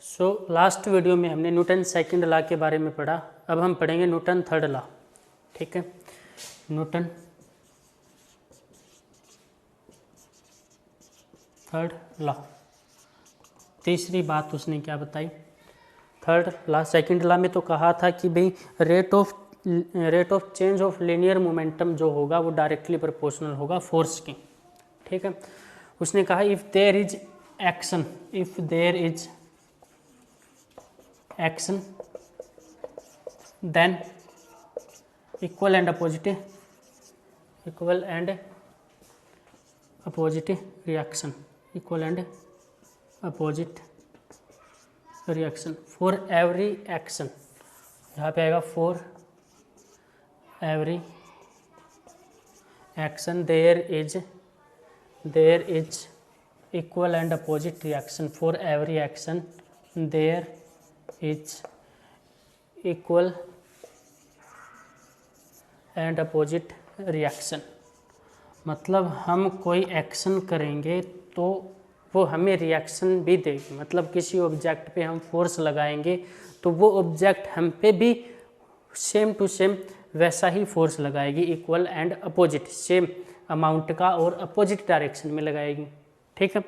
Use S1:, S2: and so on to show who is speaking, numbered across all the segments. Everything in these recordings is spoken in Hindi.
S1: सो लास्ट वीडियो में हमने न्यूटन सेकंड लॉ के बारे में पढ़ा। अब हम पढ़ेंगे न्यूटन थर्ड लॉ। ठीक है, न्यूटन थर्ड लॉ। तीसरी बात उसने क्या बताई, थर्ड लॉ सेकंड लॉ में तो कहा था कि भाई rate of change of linear momentum जो होगा वो डायरेक्टली प्रोपोर्शनल होगा फोर्स के। ठीक है, उसने कहा if there is action, if there is action then equal and opposite reaction, equal and opposite reaction for every action. यहाँ पे आएगा for every action there is equal and opposite reaction. For every action there is equal and opposite reaction. मतलब हम कोई एक्शन करेंगे तो वो हमें रिएक्शन भी देगी। मतलब किसी ऑब्जेक्ट पे हम फोर्स लगाएंगे तो वो ऑब्जेक्ट हम पे भी सेम टू सेम वैसा ही फोर्स लगाएगी, equal and opposite, same amount का और अपोजिट डायरेक्शन में लगाएगी। ठीक है,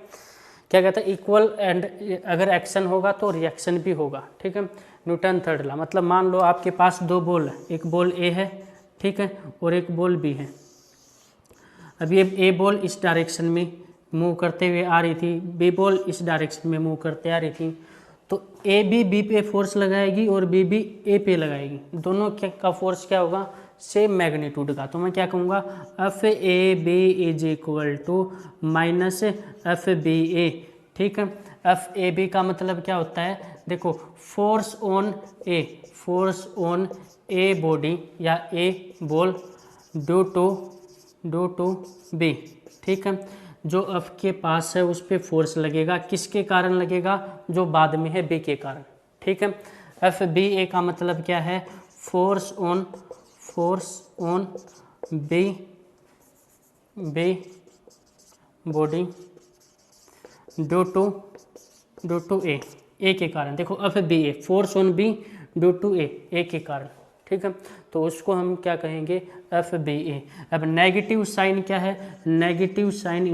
S1: क्या कहता है, इक्वल एंड अगर एक्शन होगा तो रिएक्शन भी होगा। ठीक है, न्यूटन थर्ड लॉ। मतलब मान लो आपके पास दो बॉल है, एक बॉल ए है, ठीक है, और एक बॉल बी है। अब ये ए बॉल इस डायरेक्शन में मूव करते हुए आ रही थी, बी बॉल इस डायरेक्शन में मूव करते आ रही थी, तो ए बी पे फोर्स लगाएगी और बी ए पे लगाएगी। दोनों का फोर्स क्या होगा, सेम मैग्नीट्यूड का। तो मैं क्या कहूँगा, F A B is equal to minus F B A. ठीक है, एफ ए बी का मतलब क्या होता है, देखो फोर्स ऑन ए बॉडी या ए बॉल ड्यू टू बी। ठीक है, जो एफ के पास है उस पर फोर्स लगेगा, किसके कारण लगेगा, जो बाद में है बी के कारण। ठीक है, एफ बी ए का मतलब क्या है, force on B body due to A के कारण। देखो F B A, force on B due to A के कारण। ठीक है, तो उसको हम क्या कहेंगे, एफ बी ए। अब नेगेटिव साइन क्या है, negative sign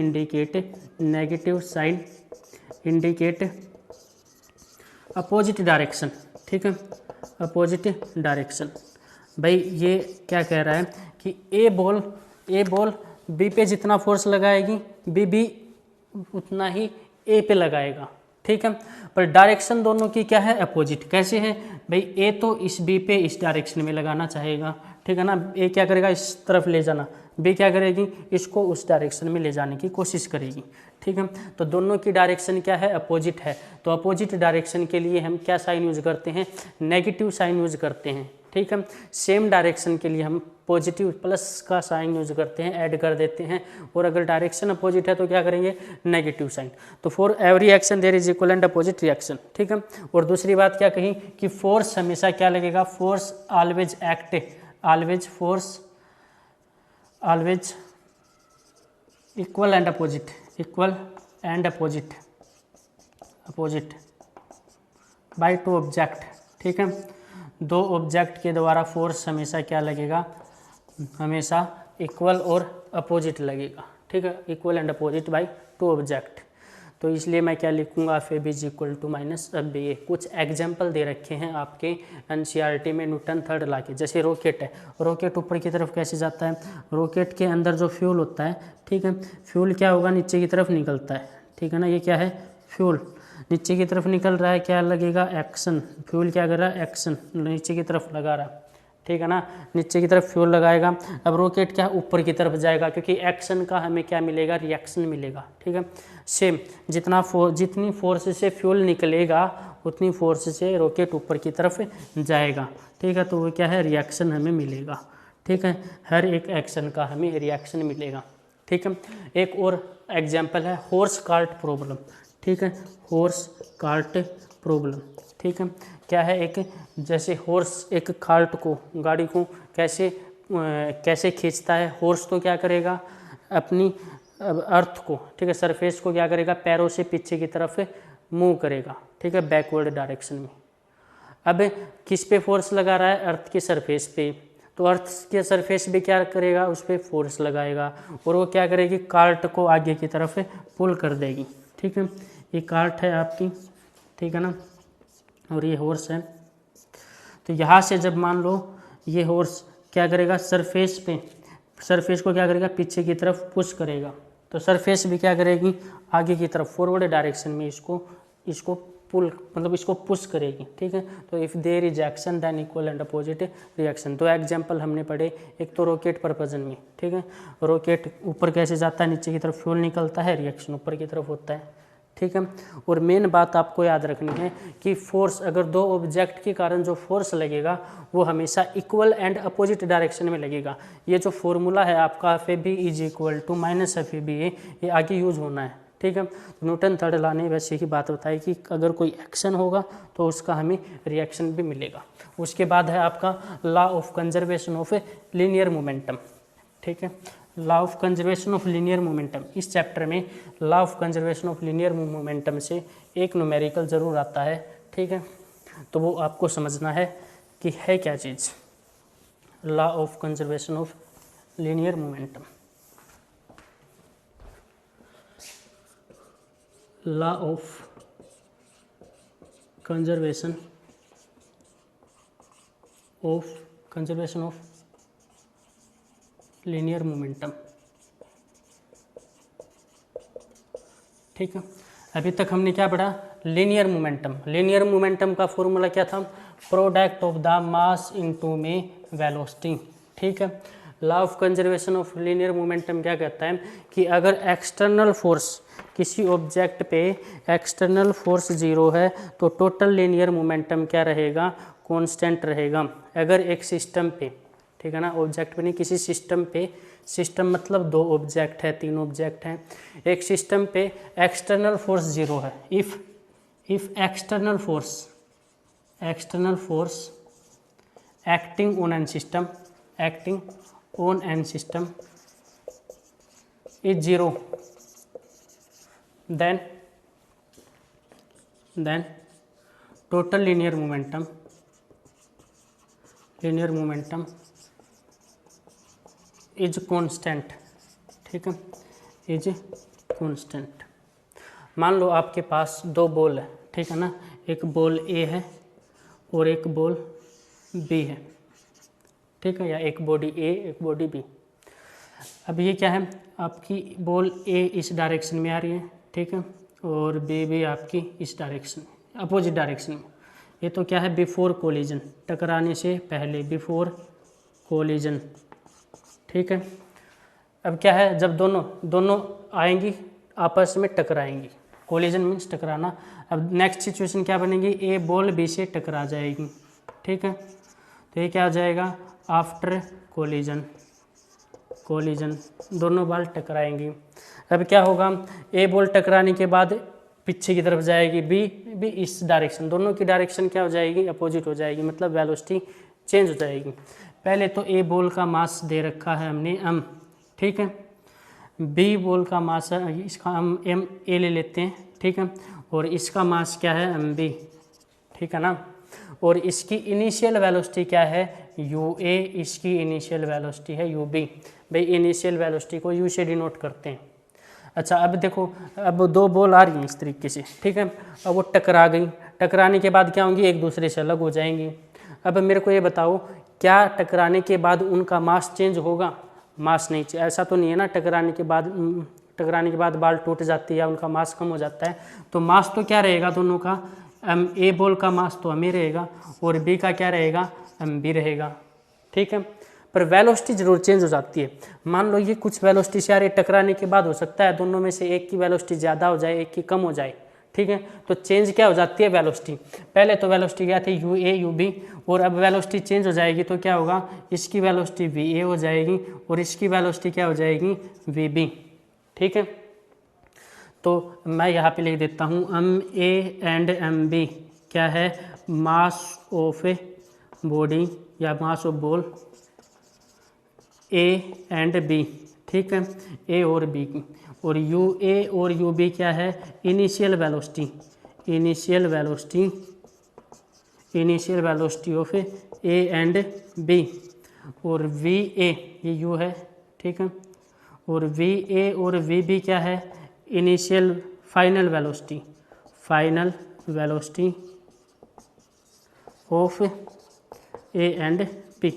S1: indicate opposite direction. ठीक है, अपोजिट डायरेक्शन। भाई ये क्या कह रहा है कि ए बॉल बी पे जितना फोर्स लगाएगी बी उतना ही ए पे लगाएगा। ठीक है, पर डायरेक्शन दोनों की क्या है, अपोजिट। कैसे है भाई, ए तो इस बी पे इस डायरेक्शन में लगाना चाहेगा, ठीक है ना, ए क्या करेगा, इस तरफ ले जाना, बी क्या करेगी, इसको उस डायरेक्शन में ले जाने की कोशिश करेगी। ठीक है, तो दोनों की डायरेक्शन क्या है, अपोजिट है। तो अपोजिट डायरेक्शन के लिए हम क्या साइन यूज करते हैं, नेगेटिव साइन यूज करते हैं। ठीक है, सेम डायरेक्शन के लिए हम पॉजिटिव प्लस का साइन यूज करते हैं, ऐड कर देते हैं। और अगर डायरेक्शन अपोजिट है तो क्या करेंगे, नेगेटिव साइन। तो for every action there is equal and opposite reaction. ठीक है, और दूसरी बात क्या कही कि फोर्स हमेशा क्या लगेगा, force always equal and opposite by two object. ठीक है, दो ऑब्जेक्ट के द्वारा फोर्स हमेशा क्या लगेगा, हमेशा इक्वल और अपोजिट लगेगा। ठीक है, equal and opposite by two object. तो इसलिए मैं क्या लिखूंगा, F A B is equal to minus F B A. कुछ एग्जाम्पल दे रखे हैं आपके एनसीईआरटी में न्यूटन थर्ड लॉ के। जैसे रॉकेट है, रॉकेट ऊपर की तरफ कैसे जाता है, रॉकेट के अंदर जो फ्यूल होता है, ठीक है, फ्यूल क्या होगा, नीचे की तरफ निकलता है। ठीक है ना, ये क्या है, फ्यूल नीचे की तरफ निकल रहा है, क्या लगेगा, एक्शन। फ्यूल क्या कर रहा है, एक्शन नीचे की तरफ लगा रहा है। ठीक है ना, नीचे की तरफ फ्यूल लगाएगा। अब रॉकेट क्या ऊपर की तरफ जाएगा, क्योंकि एक्शन का हमें क्या मिलेगा, रिएक्शन मिलेगा। ठीक है, सेम जितनी फोर्स से फ्यूल निकलेगा उतनी फोर्स से रॉकेट ऊपर की तरफ जाएगा। ठीक है, तो वो क्या है, रिएक्शन हमें मिलेगा। ठीक है, हर एक एक्शन का हमें रिएक्शन मिलेगा। ठीक है, एक और एग्जाम्पल है हॉर्स कार्ट प्रॉब्लम। ठीक है, हॉर्स कार्ट प्रॉब्लम। ठीक है, क्या है, एक जैसे हॉर्स एक कार्ट को, गाड़ी को कैसे खींचता है। हॉर्स तो क्या करेगा, अपनी अर्थ को, ठीक है, सरफेस को क्या करेगा, पैरों से पीछे की तरफ मूव करेगा, ठीक है, बैकवर्ड डायरेक्शन में। अब किस पे फोर्स लगा रहा है, अर्थ के सरफेस पे, तो अर्थ के सरफेस पे क्या करेगा, उस पर फोर्स लगाएगा और वो क्या करेगी, कार्ट को आगे की तरफ पुल कर देगी, ठीक है। ये कार्ट है आपकी, ठीक है ना, और ये हॉर्स है। तो यहाँ से जब मान लो ये हॉर्स क्या करेगा, सरफेस को क्या करेगा, पीछे की तरफ पुश करेगा, तो सरफेस भी क्या करेगी, आगे की तरफ फॉरवर्ड डायरेक्शन में इसको पुल मतलब इसको पुश करेगी, ठीक है। तो if there is action then equal and opposite reaction. दो एग्जांपल हमने पढ़े, एक तो रॉकेट प्रपोजन में, ठीक है, रॉकेट ऊपर कैसे जाता है, नीचे की तरफ फ्यूल निकलता है, रिएक्शन ऊपर की तरफ होता है, ठीक है। और मेन बात आपको याद रखनी है कि फोर्स, अगर दो ऑब्जेक्ट के कारण जो फोर्स लगेगा वो हमेशा इक्वल एंड अपोजिट डायरेक्शन में लगेगा। ये जो फॉर्मूला है आपका FAB is equal to minus FABA, ये आगे यूज होना है, ठीक है। न्यूटन थर्ड लॉ ने वैसे ही बात बताई कि अगर कोई एक्शन होगा तो उसका हमें रिएक्शन भी मिलेगा। उसके बाद है आपका law of conservation of linear momentum, ठीक है, law of conservation of linear momentum. इस चैप्टर में law of conservation of linear momentum से एक न्यूमेरिकल जरूर आता है, ठीक है, तो वो आपको समझना है कि है क्या चीज़, law of conservation of linear momentum. Law of conservation of linear momentum, ठीक है। अभी तक हमने क्या पढ़ा, लीनियर मोमेंटम का फॉर्मूला क्या था, product of the mass into में वेलोसिटी, ठीक है। Law of conservation of linear momentum क्या कहता है कि अगर एक्सटर्नल फोर्स, किसी ऑब्जेक्ट पे एक्सटर्नल फोर्स 0 है तो टोटल लीनियर मोमेंटम क्या रहेगा, कांस्टेंट रहेगा। अगर एक सिस्टम पे, ठीक है ना, ऑब्जेक्ट पे नहीं, किसी सिस्टम पे, सिस्टम मतलब दो ऑब्जेक्ट है, तीन ऑब्जेक्ट हैं, एक सिस्टम पे एक्सटर्नल फोर्स 0 है, if external force acting on an system is 0, then total linear momentum is constant, ठीक है, इज कांस्टेंट। मान लो आपके पास दो बॉल है, ठीक है ना, एक बॉल A है और एक बॉल B है, ठीक है, या एक बॉडी A एक बॉडी B। अब ये क्या है, आपकी बॉल A इस डायरेक्शन में आ रही है, ठीक है, और B भी आपकी इस डायरेक्शन में, अपोजिट डायरेक्शन में। ये तो क्या है, बिफोर कोलिजन, टकराने से पहले, बिफोर कोलिजन, ठीक है। अब क्या है, जब दोनों आएंगी आपस में टकराएंगी, कोलिजन मीन्स टकराना। अब नेक्स्ट सिचुएशन क्या बनेगी, ए बॉल बी से टकरा जाएगी, ठीक है, तो ये क्या हो जाएगा, आफ्टर कोलिजन, दोनों बॉल टकराएंगी। अब क्या होगा, ए बॉल टकराने के बाद पीछे की तरफ जाएगी, बी इस डायरेक्शन, दोनों की डायरेक्शन क्या हो जाएगी, अपोजिट हो जाएगी, मतलब वेलोसिटी चेंज हो जाएगी। पहले तो ए बॉल का मास दे रखा है हमने m, ठीक है, बी बॉल का मास है, इसका हम m a ले लेते हैं, ठीक है, और इसका मास क्या है mb, ठीक है ना, और इसकी इनिशियल वेलोसिटी क्या है ua, इसकी इनिशियल वेलोसिटी है ub। भाई इनिशियल वेलोसिटी को u से डिनोट करते हैं। अच्छा अब देखो, अब दो बॉल आ रही हैं इस तरीके से, ठीक है, अब वो टकरा गई, टकराने के बाद क्या होंगी, एक दूसरे से अलग हो जाएंगी। अब मेरे को ये बताओ, क्या टकराने के बाद उनका मास चेंज होगा, मास नहीं, ऐसा तो नहीं है ना, टकराने के बाद बाल टूट जाती है या उनका मास कम हो जाता है, तो मास तो क्या रहेगा दोनों का, ए बॉल का मास तो m रहेगा और बी का क्या रहेगा, mb रहेगा, ठीक है। पर वेलोसिटी जरूर चेंज हो जाती है। मान लो ये कुछ वेलोसिटी से आ रही है, टकराने के बाद हो सकता है दोनों में से एक की वेलोसिटी ज़्यादा हो जाए, एक की कम हो जाए, ठीक है, तो चेंज क्या हो जाती है, वेलोसिटी। पहले तो वेलोसिटी क्या थी ua ub, और अब वेलोसिटी चेंज हो जाएगी तो क्या होगा, इसकी वेलोसिटी va हो जाएगी और इसकी वेलोसिटी क्या हो जाएगी, vb, ठीक है। तो मैं यहाँ पे लिख देता हूँ ma एंड mb क्या है, मास ऑफ ए बॉडी या mass of ball a and b, ठीक है, a और b की, और ua और ub क्या है, initial initial velocity of A and B, और वी ए ये यू है, ठीक है, और वी ए और वी बी क्या है, initial final velocity of A and B.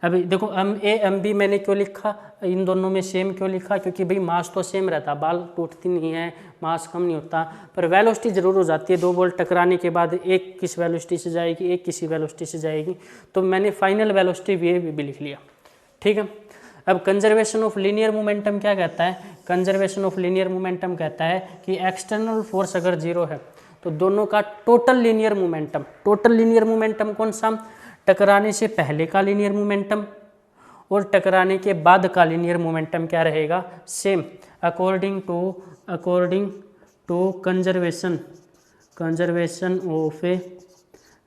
S1: अभी देखो एम ए एम बी मैंने क्यों लिखा, इन दोनों में सेम क्यों लिखा, क्योंकि भाई मास तो सेम रहता, बाल टूटती नहीं है, मास कम नहीं होता, पर वेलोसिटी जरूर हो जाती है। दो बॉल टकराने के बाद एक किस वेलोसिटी से जाएगी, एक किसी वेलोसिटी से जाएगी, तो मैंने फाइनल वेलोसिटी वी भी लिख लिया, ठीक है। अब कंजर्वेशन ऑफ लीनियर मोमेंटम क्या कहता है, कंजर्वेशन ऑफ लीनियर मोमेंटम कहता है कि एक्सटर्नल फोर्स अगर जीरो है तो दोनों का टोटल लीनियर मोमेंटम कौन सा, टकराने से पहले का लीनियर मोमेंटम और टकराने के बाद का लीनियर मोमेंटम क्या रहेगा, same, according to conservation of a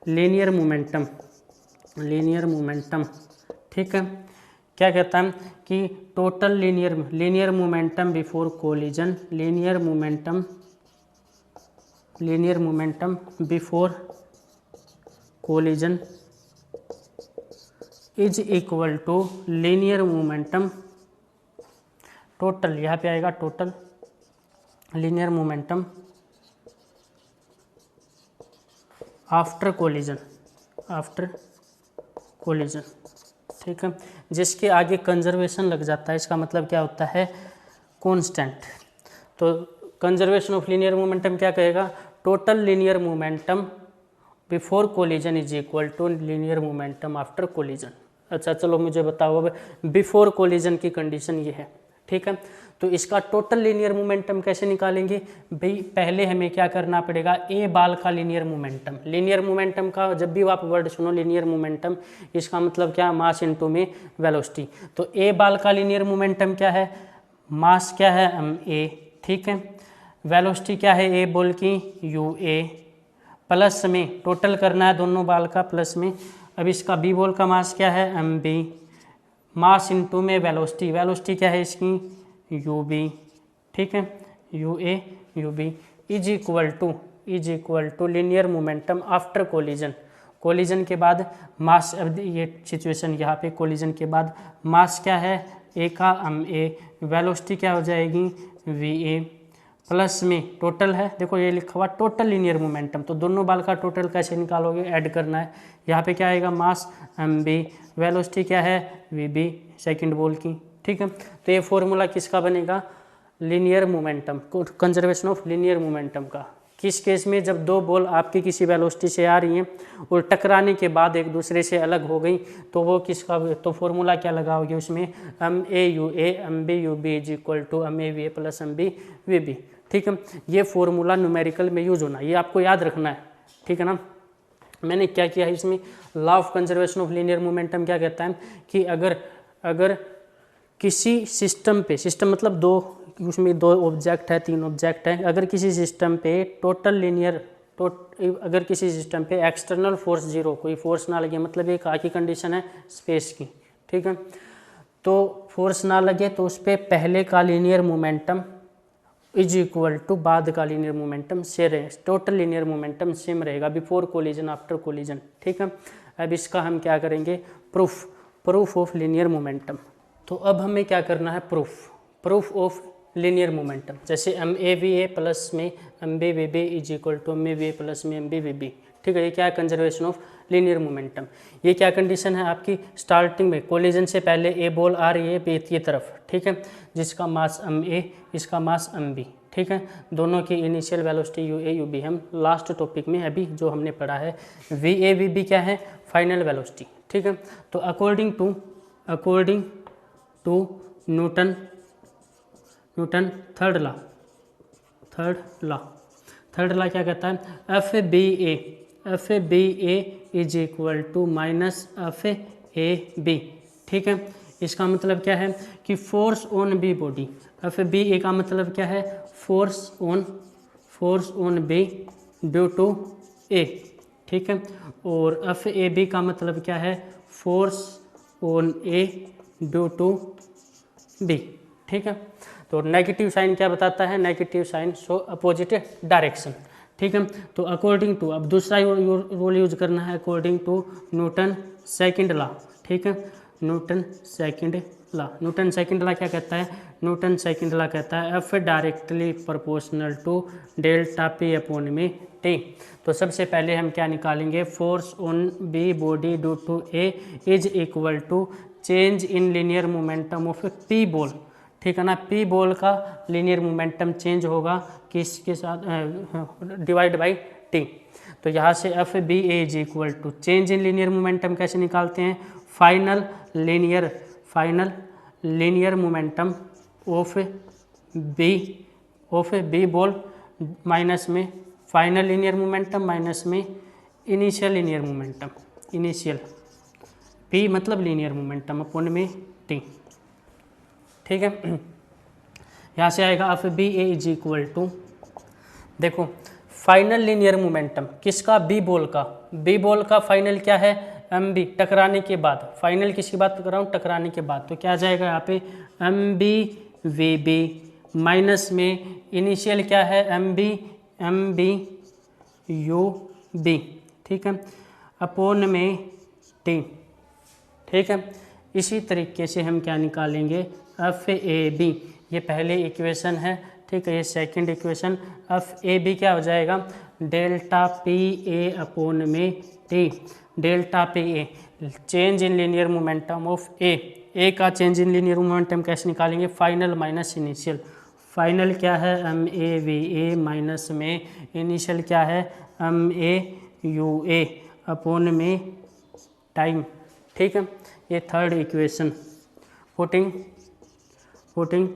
S1: linear momentum, ठीक है। क्या कहता है कि total linear momentum before collision, linear momentum before collision is equal to linear momentum total, यहाँ पे आएगा total linear momentum after collision, ठीक है। जिसके आगे कंजर्वेशन लग जाता है, इसका मतलब क्या होता है, कांस्टेंट। तो कंजर्वेशन ऑफ लीनियर मोमेंटम क्या कहेगा, total linear momentum before collision is equal to linear momentum after collision. अच्छा चलो मुझे बताओ अब बिफोर कोलिजन की कंडीशन ये है, ठीक है। तो इसका टोटल लीनियर मोमेंटम कैसे निकालेंगे भाई, पहले हमें क्या करना पड़ेगा, ए बाल का लीनियर मोमेंटम का जब भी आप वर्ड सुनो लीनियर मोमेंटम, इसका मतलब क्या, मास इनटू में वेलोसिटी। तो ए बाल का लीनियर मोमेंटम क्या है, मास क्या है ए, ठीक है, वेलोसिटी क्या है ए बॉल की यू ए, प्लस में टोटल करना है दोनों बाल का प्लस में। अब इसका बी बॉल का मास क्या है एम बी, मास इनटू में वेलोसिटी क्या है इसकी यू बी, ठीक है, U A U B is equal to linear momentum after collision के बाद मास। अब ये सिचुएशन यहाँ पे कोलिजन के बाद मास क्या है ए का एम ए, वेलोसिटी क्या हो जाएगी वी ए, प्लस में टोटल है, देखो ये लिखा हुआ टोटल लीनियर मोमेंटम, तो दोनों बाल का टोटल कैसे निकालोगे, ऐड करना है। यहाँ पे क्या आएगा मास एम बी, वेलोसिटी क्या है वी बी सेकेंड बॉल की, ठीक है। तो ये फॉर्मूला किसका बनेगा, linear momentum, conservation of linear momentum का। किस केस में, जब दो बॉल आपकी किसी वेलोसिटी से आ रही हैं और टकराने के बाद एक दूसरे से अलग हो गई, तो वो किसका, तो फॉर्मूला क्या लगाओगे उसमें, M A U A M B U B is equal to M A V A plus M B V B, ठीक है। ये फॉर्मूला न्यूमेरिकल में यूज होना, ये आपको याद रखना है, ठीक है ना। मैंने क्या किया है इसमें, law of conservation of linear momentum क्या कहता है कि अगर किसी सिस्टम पे, सिस्टम मतलब दो, उसमें दो ऑब्जेक्ट है तीन ऑब्जेक्ट है, अगर किसी सिस्टम पे अगर किसी सिस्टम पे एक्सटर्नल फोर्स जीरो, कोई फोर्स ना लगे, मतलब एक आखिरी कंडीशन है स्पेस की, ठीक है, तो फोर्स ना लगे तो उस पर पहले का linear momentum is equal to बाद का लीनियर मोमेंटम से रहे, टोटल लीनियर मोमेंटम सेम रहेगा बिफोर कोलिजन आफ्टर कोलिजन, ठीक है। अब इसका हम क्या करेंगे, प्रूफ ऑफ लीनियर मोमेंटम। तो अब हमें क्या करना है, प्रूफ ऑफ लीनियर मोमेंटम। जैसे M A V A plus में M B V B is equal to M A V A plus में एम बी वी बी, ठीक है। ये क्या है, कंजर्वेशन ऑफ लीनियर मोमेंटम। ये क्या कंडीशन है आपकी, स्टार्टिंग में कोलिजन से पहले ए बॉल आ रही है बी की तरफ, ठीक है, जिसका मास एम ए, इसका मास एम बी, ठीक है। दोनों की initial velocity U A U B, हम लास्ट टॉपिक में अभी जो हमने पढ़ा है, वी ए वी बी क्या है, फाइनल वेलोसिटी, ठीक है। तो according to Newton third law क्या कहता है, F B A is equal to minus F A B, ठीक है। इसका मतलब क्या है कि force on B body, F B A का मतलब क्या है, force on B due to A, ठीक है, और एफ ए बी का मतलब क्या है, force on A due to B, ठीक है। तो नेगेटिव साइन क्या बताता है, negative sign show opposite direction, ठीक है। तो अकॉर्डिंग टू, अब दूसरा रूल यूज करना है, according to Newton second law. ठीक है, Newton second law. Newton second law क्या कहता है? न्यूटन सेकंड लॉ कहता है F directly proportional to delta P upon में टी। तो सबसे पहले हम क्या निकालेंगे? Force on B body due to A is equal to change in linear momentum of P ball. ठीक है ना, पी बॉल का लीनियर मोमेंटम चेंज होगा किसके साथ? Divide by T. तो यहाँ से F B A is equal to change in linear momentum कैसे निकालते हैं? Final linear momentum of B ball minus में फाइनल लीनियर मोमेंटम माइनस में initial linear momentum, initial P मतलब लीनियर मोमेंटम अपॉन में टी। ठीक है, यहाँ से आएगा F B A is equal to, देखो फाइनल लीनियर मोमेंटम किसका? बी बॉल का। बी बॉल का फाइनल क्या है? एम बी, टकराने के बाद। फाइनल किसकी बात कर रहा हूँ? टकराने के बाद। तो क्या आ जाएगा यहाँ पे? M B V B minus में इनिशियल क्या है? M B U B. ठीक है, अपॉन में टी। ठीक है, इसी तरीके से हम क्या निकालेंगे? एफ ए बी, ये पहले इक्वेशन है। ठीक है, ये second equation. F A B क्या हो जाएगा? डेल्टा पी ए अपॉन में T. Delta P A change in linear momentum of A का चेंज इन लीनियर मोमेंटम कैसे निकालेंगे? Final minus initial. फाइनल क्या है? M A V A minus में इनिशियल क्या है? M A U A upon में टाइम। ठीक है, ये third equation. Putting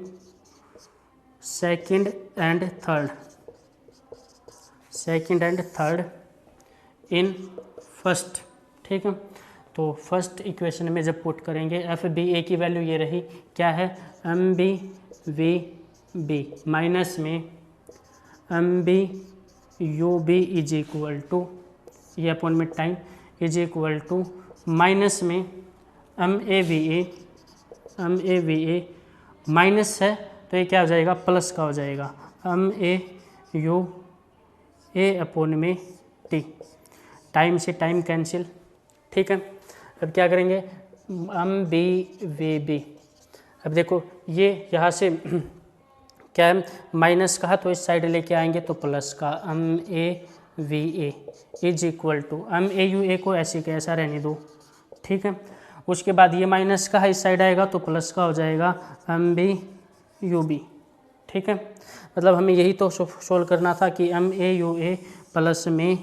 S1: second and third in first. ठीक है, तो फर्स्ट इक्वेशन में जब पुट करेंगे एफ बी ए की वैल्यू ये रही, क्या है? M B V B minus में M B U B is equal to, ये अपॉन में time is equal to minus में M A V A minus है तो ये क्या हो जाएगा? प्लस का हो जाएगा। M A U A upon में टी। टाइम से टाइम कैंसिल। ठीक है, अब क्या करेंगे? M B V B. अब देखो ये यहाँ से क्या है? माइनस का, तो इस साइड लेके आएंगे तो प्लस का। M A V A is equal to M A U A को ऐसे के ऐसा रहने दो। ठीक है, उसके बाद ये माइनस का है, इस साइड आएगा तो प्लस का हो जाएगा एम बी यू बी। ठीक है, मतलब हमें यही तो सोल्व करना था कि M A U A plus में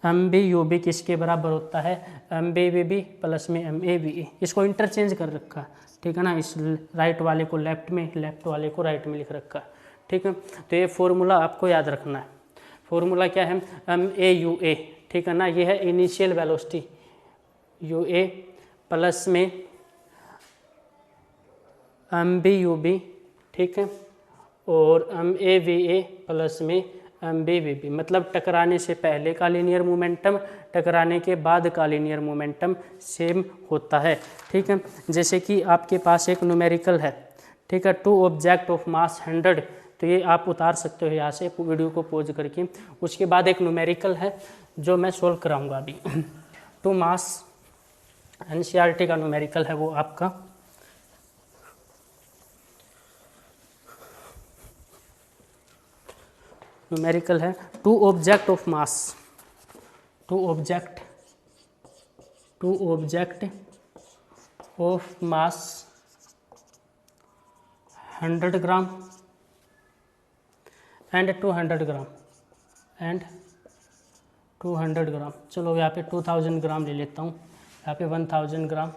S1: एम बी यू बी किसके बराबर होता है? M B V B plus में एम ए वी ए। इसको इंटरचेंज कर रखा है। ठीक है ना, इस राइट वाले को लेफ्ट में, लेफ्ट वाले को राइट में लिख रखा है। ठीक है, तो ये फॉर्मूला आपको याद रखना है। फॉर्मूला क्या है? M A U A. ठीक है ना, ये है initial velocity U A plus में एम बी यू बी। ठीक है, और M A V A plus में एम बी वी बी, मतलब टकराने से पहले का लीनियर मोमेंटम, टकराने के बाद का लीनियर मोमेंटम सेम होता है। ठीक है, जैसे कि आपके पास एक न्यूमेरिकल है। ठीक है, टू ऑब्जेक्ट ऑफ मास 100, तो ये आप उतार सकते हो यहाँ से वीडियो को पॉज करके। उसके बाद एक न्यूमेरिकल है जो मैं सोल्व कराऊंगा अभी। टू मास एनसीईआरटी का न्यूमेरिकल है वो आपका। न्यूमेरिकल है two object of mass, two object of mass 100 gram and 200 gram and 200 gram. चलो यहाँ पे 2000 ग्राम ले लेता हूँ, यहाँ पे 1000 gram.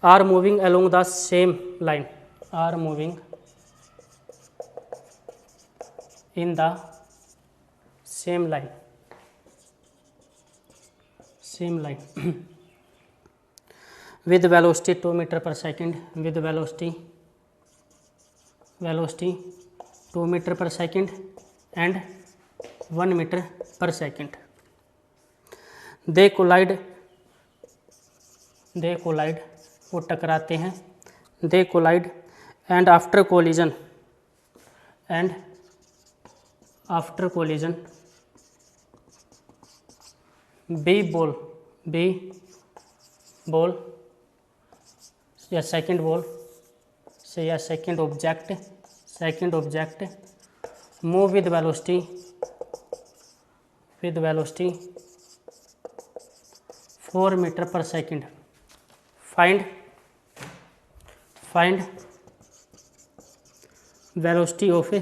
S1: Are moving along the same line, are moving in the same line with velocity 2 meter per second, with velocity 2 meter per second and 1 meter per second. they collide, वो टकराते हैं, they collide and after collision after collision B ball या सेकंड बॉल से या second object move with velocity 4 metre per second. Find velocity of A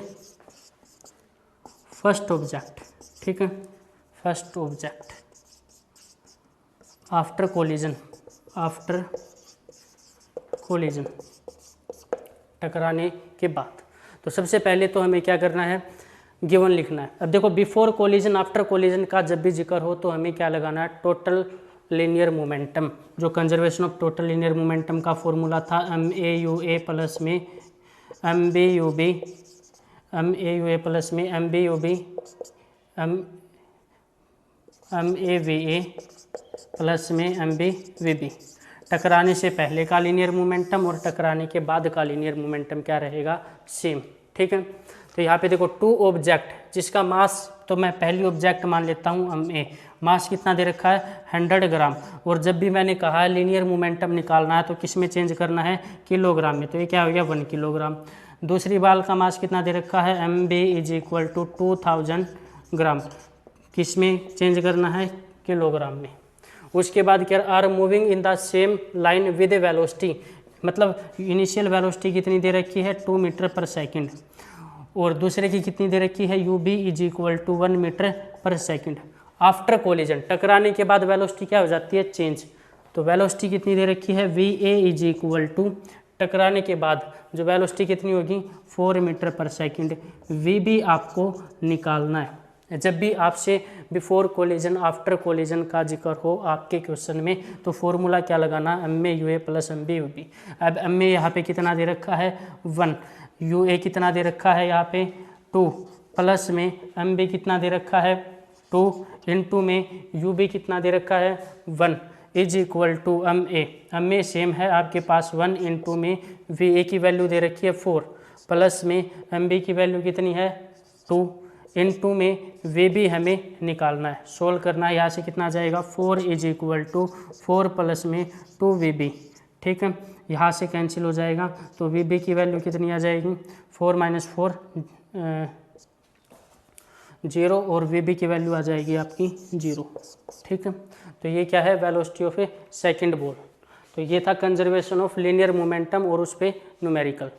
S1: first object, ठीक है, फर्स्ट ऑब्जेक्ट आफ्टर कोलिजन टकराने के बाद। तो सबसे पहले तो हमें क्या करना है, गिवन लिखना है। अब देखो बिफोर कोलिजन आफ्टर कोलिजन का जब भी जिक्र हो तो हमें क्या लगाना है, टोटल लीनियर मोमेंटम। जो conservation of total linear momentum का फॉर्मूला था MAUA प्लस में MBUB प्लस में MBUB MAVA प्लस में MBVB। टकराने से पहले का लीनियर मोमेंटम और टकराने के बाद का लीनियर मोमेंटम क्या रहेगा, सेम, ठीक है। तो यहाँ पे देखो टू ऑब्जेक्ट जिसका मास, तो मैं पहली ऑब्जेक्ट मान लेता हूँ MA, मास कितना दे रखा है 100 ग्राम। और जब भी मैंने कहा है लीनियर मोमेंटम निकालना है तो किस में चेंज करना है, किलोग्राम में, तो ये क्या हो गया 1 किलोग्राम। दूसरी बाल का मास कितना दे रखा है MB = 2000 ग्राम, किस में चेंज करना है, किलोग्राम में। उसके बाद क्या, are moving in the same line with velocity, मतलब इनिशियल वेलोसिटी कितनी दे रखी है 2 मीटर पर सेकंड और दूसरे की कितनी दे रखी है UB = 1 metre per second. After collision टकराने के बाद वेलोसिटी क्या हो जाती है, चेंज। तो वेलोसिटी कितनी दे रखी है VA = टकराने के बाद जो वेलोसिटी कितनी होगी 4 मीटर पर सेकंड। VB आपको निकालना है। जब भी आपसे बिफोर कोलिजन आफ्टर कोलिजन का जिक्र हो आपके क्वेश्चन में तो फॉर्मूला क्या लगाना, MAUA प्लस MBUB। अब MA यहाँ पे कितना दे रखा है 1, UA कितना दे रखा है यहाँ पे 2, प्लस में MB कितना दे रखा है 2, इनटू में UB कितना दे रखा है 1 = MA सेम है आपके पास 1, इनटू में VA की वैल्यू दे रखी है 4, प्लस में MB की वैल्यू कितनी है 2, इनटू में VB हमें निकालना है, सोल्व करना है। यहाँ से कितना आ जाएगा 4 = 4 प्लस में 2VB, ठीक है, यहाँ से कैंसिल हो जाएगा। तो VB की वैल्यू कितनी आ जाएगी 4 - 4 0 और VB की वैल्यू आ जाएगी आपकी 0, ठीक है। तो ये क्या है, velocity of A second ball. तो ये था कंजर्वेशन ऑफ लीनियर मोमेंटम और उस पे न्यूमेरिकल।